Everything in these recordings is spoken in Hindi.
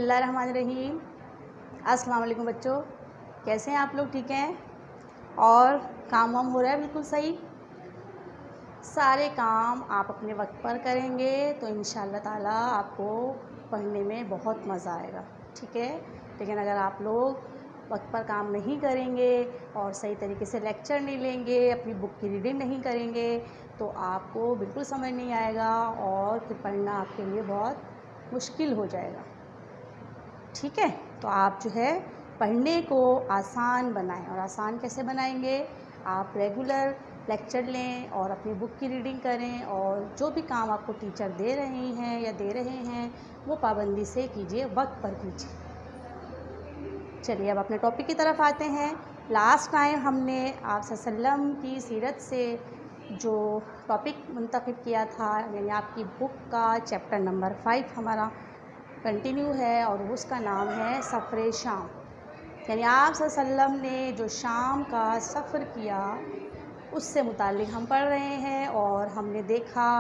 बिस्मिल्लाहिर्रहमानिर्रहीम। अस्सलाम वालेकुम बच्चों, कैसे हैं आप लोग? ठीक हैं? और काम वाम हो रहा है बिल्कुल सही? सारे काम आप अपने वक्त पर करेंगे तो इंशाअल्लाह ताला आपको पढ़ने में बहुत मज़ा आएगा, ठीक है। लेकिन अगर आप लोग वक्त पर काम नहीं करेंगे और सही तरीके से लेक्चर नहीं लेंगे, अपनी बुक की रीडिंग नहीं करेंगे, तो आपको बिल्कुल समझ नहीं आएगा और फिर पढ़ना आपके लिए बहुत मुश्किल हो जाएगा, ठीक है। तो आप जो है पढ़ने को आसान बनाएं। और आसान कैसे बनाएंगे? आप रेगुलर लेक्चर लें और अपनी बुक की रीडिंग करें, और जो भी काम आपको टीचर दे रहे हैं या दे रहे हैं वो पाबंदी से कीजिए, वक्त पर कीजिए। चलिए अब अपने टॉपिक की तरफ आते हैं। लास्ट टाइम हमने आप सल्लम की सीरत से जो टॉपिक मुंतखब किया था, यानी आपकी बुक का चैप्टर नंबर 5 हमारा कंटिन्यू है और उसका नाम है सफ़र शाम। यानी आप सल्लम ने जो शाम का सफ़र किया उससे मुताल्लिक़ हम पढ़ रहे हैं। और हमने देखा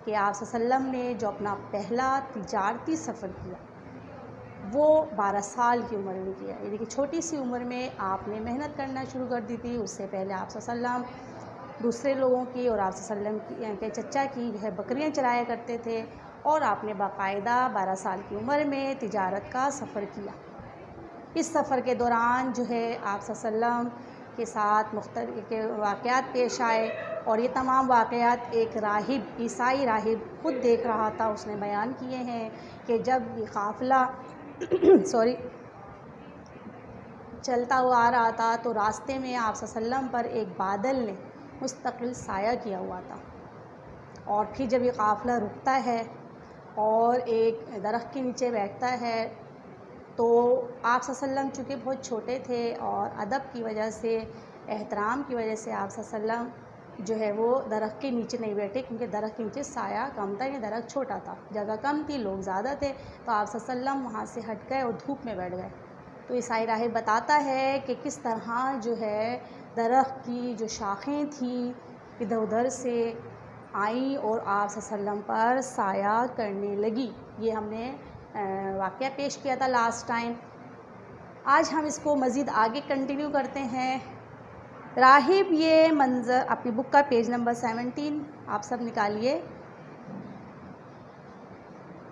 कि आप सल्लम ने जो अपना पहला तिजारती सफ़र किया वो 12 साल की उम्र में किया, यानी कि छोटी सी उम्र में आपने मेहनत करना शुरू कर दी थी। उससे पहले आप सल्लम दूसरे लोगों की और आप सल्लम के चचा की जो है बकरियाँ चराया करते थे, और आपने बाकायदा 12 साल की उम्र में तिजारत का सफ़र किया। इस सफ़र के दौरान जो है आप सल्लम के साथ मुख्तलिफ़ वाक़यात पेश आए, और ये तमाम वाक़यात एक राहिब, ईसाई राहिब ख़ुद देख रहा था। उसने बयान किए हैं कि जब ये काफ़िला सॉरी चलता हुआ आ रहा था तो रास्ते में आप सल्लम पर एक बादल ने मुस्तकिल साया किया हुआ था, और फिर जब ये काफ़िला रुकता है और एक दरख्त के नीचे बैठता है तो आप सल्लम चूँकि बहुत छोटे थे और अदब की वजह से, एहतराम की वजह से आप सल्लम जो है वो दरख्त के नीचे नहीं बैठे, क्योंकि दरख्त के नीचे साया कम था, ये दरख्त छोटा था, जगह कम थी, लोग ज़्यादा थे। तो आप सल्लम वहाँ से हट गए और धूप में बैठ गए। तो ईसाई राहिब बताता है कि किस तरह जो है दरख्त की जो शाखें थी इधर उधर से आई और आप सल्लम पर साया करने लगी। ये हमने वाक़या पेश किया था लास्ट टाइम। आज हम इसको मज़ीद आगे कंटिन्यू करते हैं। राहिब ये मंज़र, अपनी बुक का पेज नंबर 17 आप सब निकालिए।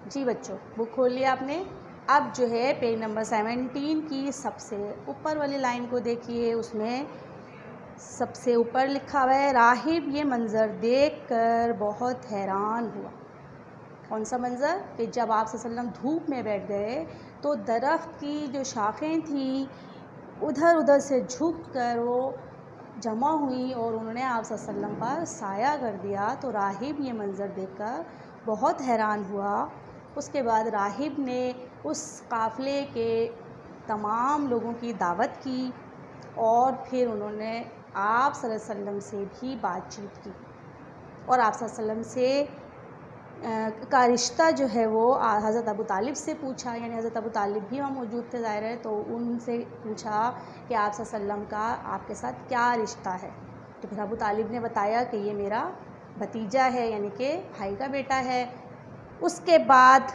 जी बच्चों, बुक खोल लिया आपने। अब जो है पेज नंबर 17 की सबसे ऊपर वाली लाइन को देखिए, उसमें सबसे ऊपर लिखा हुआ है, राहिब ये मंज़र देखकर बहुत हैरान हुआ। कौन सा मंज़र? कि जब आप सल्लम धूप में बैठ गए तो दरख्त की जो शाखें थी उधर उधर से झुक कर वो जमा हुई और उन्होंने आप सल्लम पर साया कर दिया। तो राहिब ये मंज़र देखकर बहुत हैरान हुआ। उसके बाद राहिब ने उस काफ़िले के तमाम लोगों की दावत की और फिर उन्होंने आप सल्लम से भी बातचीत की, और आप सल्लम से का रिश्ता जो है वो हज़रत अबू तालिब से पूछा, यानी हज़रत अबू तालिब भी वहाँ मौजूद थे ज़ाहिर है, तो उनसे पूछा कि आप सल्लम का आपके साथ क्या रिश्ता है। तो फिर अबू तालिब ने बताया कि ये मेरा भतीजा है, यानी कि भाई का बेटा है। उसके बाद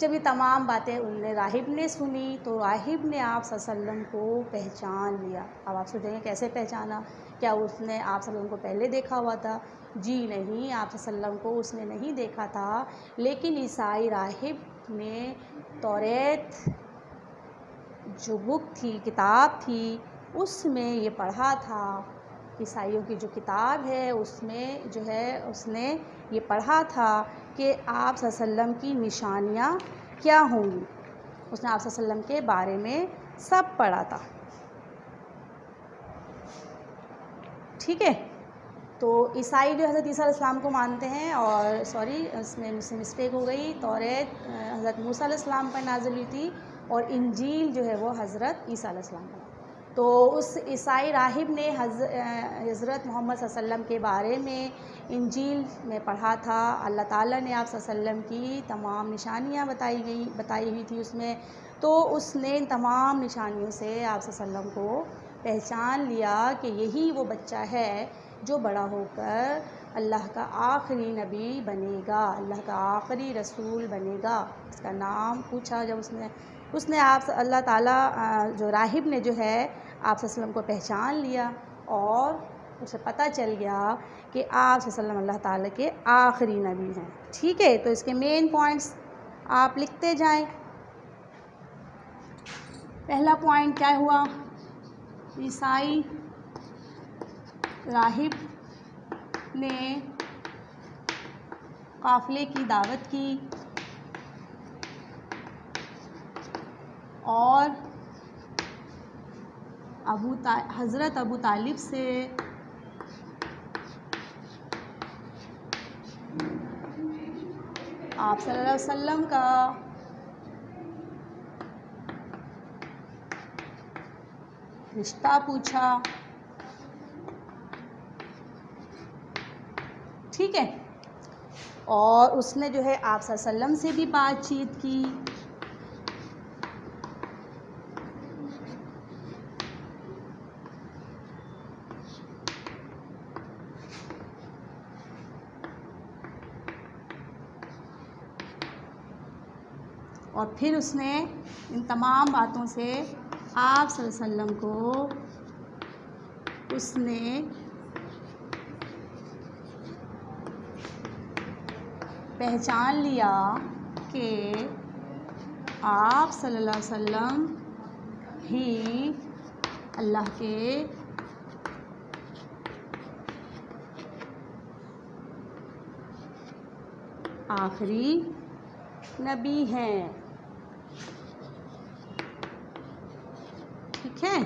जब ये तमाम बातें उनने राहिब ने सुनी तो राहिब ने आप सल्लम को पहचान लिया। अब आप सोचेंगे कैसे पहचाना? क्या उसने आप सल्लम को पहले देखा हुआ था? जी नहीं, आप सल्लम को उसने नहीं देखा था, लेकिन ईसाई राहिब ने तौरेत जो बुक थी, किताब थी, उसमें ये पढ़ा था। ईसाइयों की जो किताब है उसमें जो है उसने ये पढ़ा था कि आप सल्लम की निशानियाँ क्या होंगी। उसने आप सल्लम के बारे में सब पढ़ा था, ठीक है। तो ईसाई जो हज़रत ईसा अलैहिस्सलाम को मानते हैं, और सॉरी इसमें मुझसे मिस्टेक हो गई, तौरेत हज़रत मूसा अलैहिस्सलाम पर नाज़िल हुई थी और इंजील जो है वो हज़रत ईसा अलैहिस्सलाम पर। तो उस ईसाई राहिब ने हज़रत मोहम्मद सल्लम के बारे में इंजील में पढ़ा था। अल्लाह ताला ने आप सल्लम की तमाम निशानियाँ बताई हुई थी उसमें। तो उसने इन तमाम निशानियों से आप सल्लम को पहचान लिया कि यही वो बच्चा है जो बड़ा होकर अल्लाह का आखिरी नबी बनेगा, अल्लाह का आखिरी रसूल बनेगा। इसका नाम पूछा जब उसने आप अल्लाह ताला जो राहिब ने जो है आप सल्लम को पहचान लिया और उसे पता चल गया कि आप सल्लम अल्लाह ताला के आखिरी नबी हैं। ठीक है, तो इसके मेन पॉइंट्स आप लिखते जाएं। पहला पॉइंट क्या हुआ, ईसाई राहिब ने काफ़िले की दावत की और हज़रत अबू तालिब से आप सल्लल्लाहु अलैहि वसल्लम का रिश्ता पूछा। ठीक है, और उसने जो है आप सल्लल्लाहु अलैहि वसल्लम से भी बातचीत की। और फिर उसने इन तमाम बातों से आप सल्लल्लाहु अलैहि वसल्लम को उसने पहचान लिया कि आप सल्लल्लाहु अलैहि वसल्लम ही अल्लाह के आखिरी नबी हैं। ठीक है,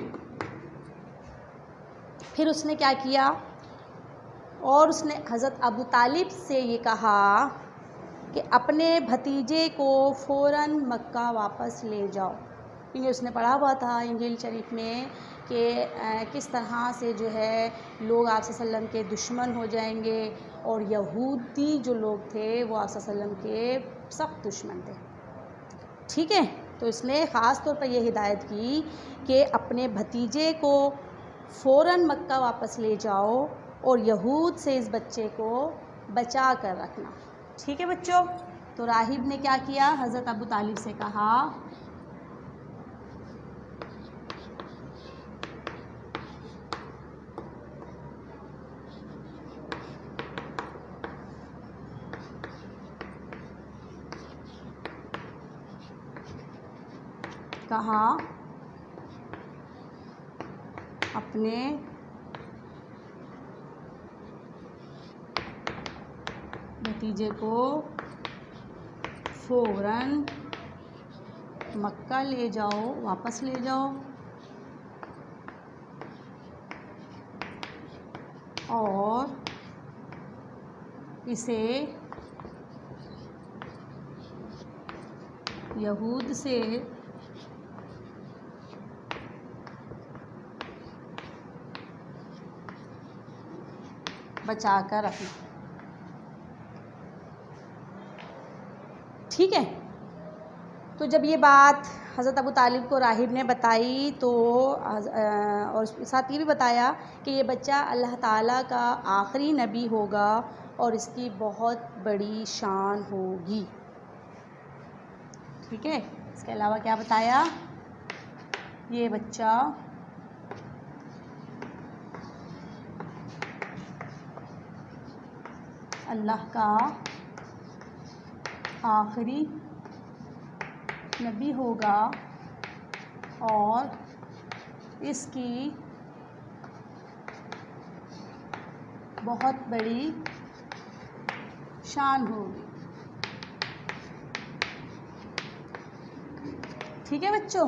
फिर उसने क्या किया, और उसने हज़रत अबू तालिब से ये कहा कि अपने भतीजे को फ़ौरन मक्का वापस ले जाओ, क्योंकि उसने पढ़ा हुआ था इंजील शरीफ में कि किस तरह से जो है लोग आप सल्लम के दुश्मन हो जाएंगे, और यहूदी जो लोग थे वो आप सल्लम के सख्त दुश्मन थे। ठीक है, तो इसने ख़ास तौर पर यह हिदायत की कि अपने भतीजे को फ़ौरन मक्का वापस ले जाओ और यहूद से इस बच्चे को बचा कर रखना। ठीक है बच्चों, तो राहिब ने क्या किया, हज़रत अबू तालिब से कहा अपने भतीजे को फ़ौरन मक्का ले जाओ, वापस ले जाओ, और इसे यहूद से बचा कर रखना। ठीक है, तो जब ये बात हज़रत अबू तालिब को राहिब ने बताई तो और साथ ये भी बताया कि ये बच्चा अल्लाह ताला का आखिरी नबी होगा और इसकी बहुत बड़ी शान होगी। ठीक है, इसके अलावा क्या बताया, ये बच्चा अल्लाह का आखिरी नबी होगा और इसकी बहुत बड़ी शान होगी। ठीक है बच्चों,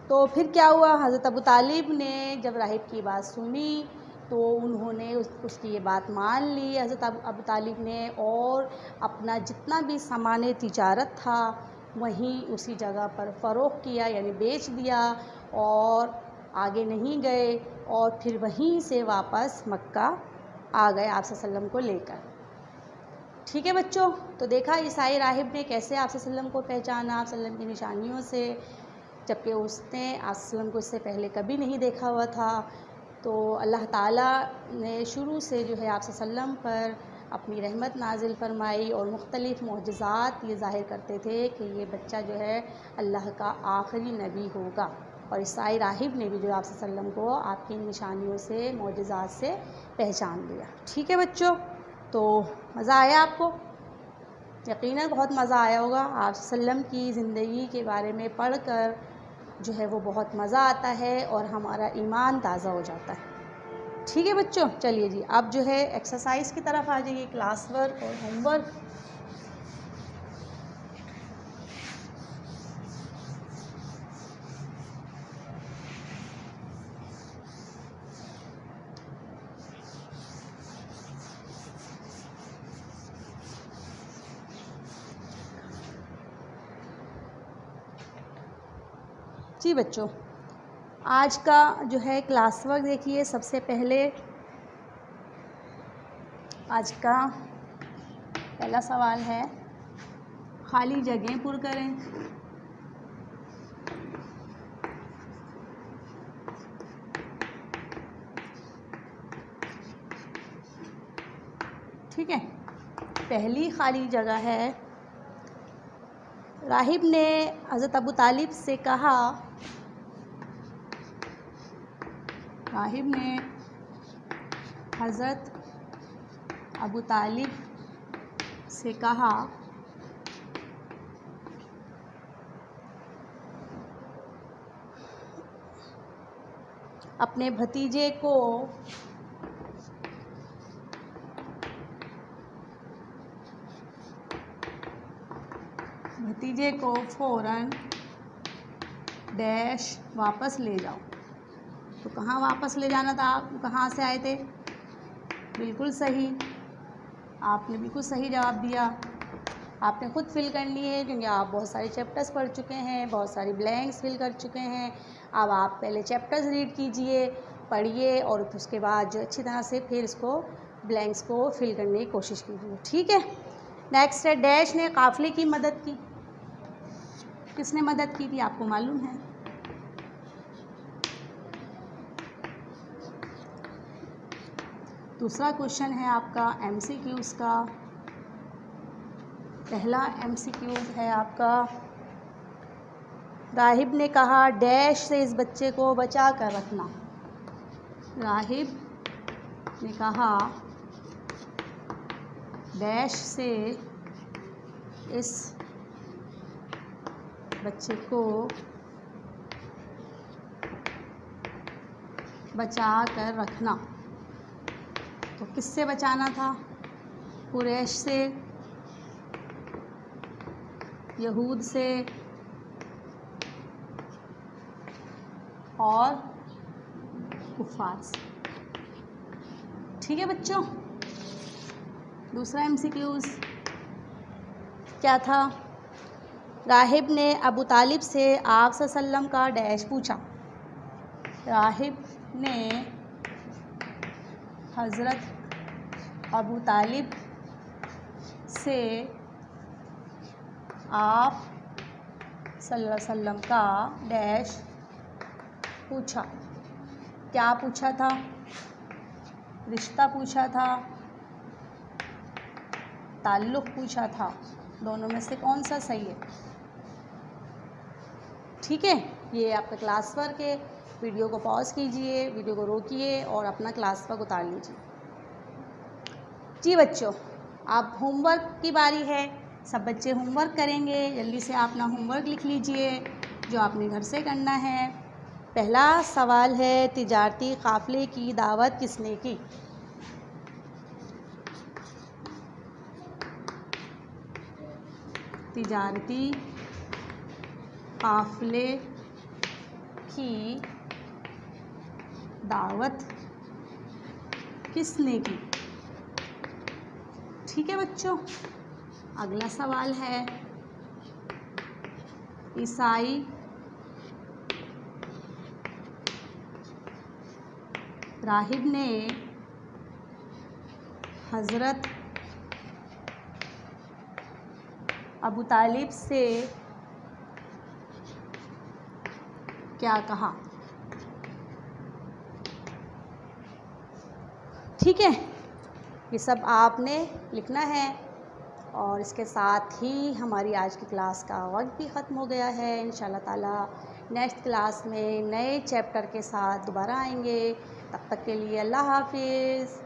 तो फिर क्या हुआ, हज़रत अबू तालिब ने जब राहिब की बात सुनी तो उन्होंने उसकी ये बात मान ली हज़रत अबू तालिब ने, और अपना जितना भी सामान तिजारत था वहीं उसी जगह पर फ़रोख्त किया, यानी बेच दिया, और आगे नहीं गए, और फिर वहीं से वापस मक्का आ गए आप सल्लम को लेकर। ठीक है बच्चों, तो देखा ईसाई राहिब ने कैसे आप सल्लम को पहचाना आप सल्लम की निशानियों से, जबकि उसने आप सल्लम को इससे पहले कभी नहीं देखा हुआ था। तो अल्लाह ताला ने शुरू से जो है आप सल्लम पर अपनी रहमत नाजिल फरमाई और मुख्तलिफ़ मोअज़िज़ात ये ज़ाहिर करते थे कि ये बच्चा जो है अल्लाह का आखिरी नबी होगा। और ईसाई राहिब ने भी जो आप सल्लम को आपकी निशानियों से मोअज़िज़ात से पहचान लिया। ठीक है बच्चों, तो मज़ा आया आपको? यकीनन बहुत मज़ा आया होगा। आप सल्लम की ज़िंदगी के बारे में पढ़कर जो है वो बहुत मज़ा आता है और हमारा ईमान ताज़ा हो जाता है। ठीक है बच्चों, चलिए जी अब जो है एक्सरसाइज की तरफ आ जाइए, क्लास वर्क और होमवर्क। जी बच्चों, आज का जो है क्लास वर्क देखिए, सबसे पहले आज का पहला सवाल है खाली जगह पुर करें। ठीक है, पहली खाली जगह है, राहिब ने हज़रत अबू तालिब से कहा, राहिब ने हज़रत अबू तालिब से कहा अपने भतीजे को फ़ौरन डैश वापस ले जाओ। तो कहाँ वापस ले जाना था? आप कहाँ से आए थे? बिल्कुल सही, आपने बिल्कुल सही जवाब दिया। आपने ख़ुद फिल करनी है क्योंकि आप बहुत सारे चैप्टर्स पढ़ चुके हैं, बहुत सारी ब्लैंक्स फिल कर चुके हैं। अब आप पहले चैप्टर्स रीड कीजिए, पढ़िए और उसके बाद जो अच्छी तरह से फिर इसको ब्लैंक्स को फिल करने की कोशिश कीजिए। ठीक है, नेक्स्ट है, डैश ने काफ़िले की मदद की। किसने मदद की थी आपको मालूम है? दूसरा क्वेश्चन है आपका MCQs का। पहला MCQ है आपका, राहिब ने कहा डैश से इस बच्चे को बचा कर रखना। राहिब ने कहा डैश से इस बच्चे को बचा कर रखना। तो किससे बचाना था? कुरैश से, यहूद से और कुफ़ार से। ठीक है बच्चों, दूसरा MCQs क्या था? राहिब ने अबू तालिब से आप सल्लम का डैश पूछा। राहिब ने हज़रत अबू तालिब से आप सल्लल्लाहु अलैहि वसल्लम का डैश पूछा। क्या पूछा था? रिश्ता पूछा था, ताल्लुक़ पूछा था। दोनों में से कौन सा सही है? ठीक है, ये आपका क्लास वर्क है। वीडियो को पॉज कीजिए, वीडियो को रोकिए और अपना क्लास वर्क उतार लीजिए। जी बच्चों, अब होमवर्क की बारी है। सब बच्चे होमवर्क करेंगे। जल्दी से अपना होमवर्क लिख लीजिए जो आपने घर से करना है। पहला सवाल है, तिजारती काफ़िले की दावत किसने की? तिजारती काफ़िले की दावत किसने की? ठीक है बच्चों, अगला सवाल है, ईसाई राहिब ने हज़रत अबू तालिब से क्या कहा? ठीक है, ये सब आपने लिखना है। और इसके साथ ही हमारी आज की क्लास का वक्त भी ख़त्म हो गया है। इंशाल्लाह ताला नेक्स्ट क्लास में नए चैप्टर के साथ दोबारा आएंगे। तब तक के लिए अल्लाह हाफिज़।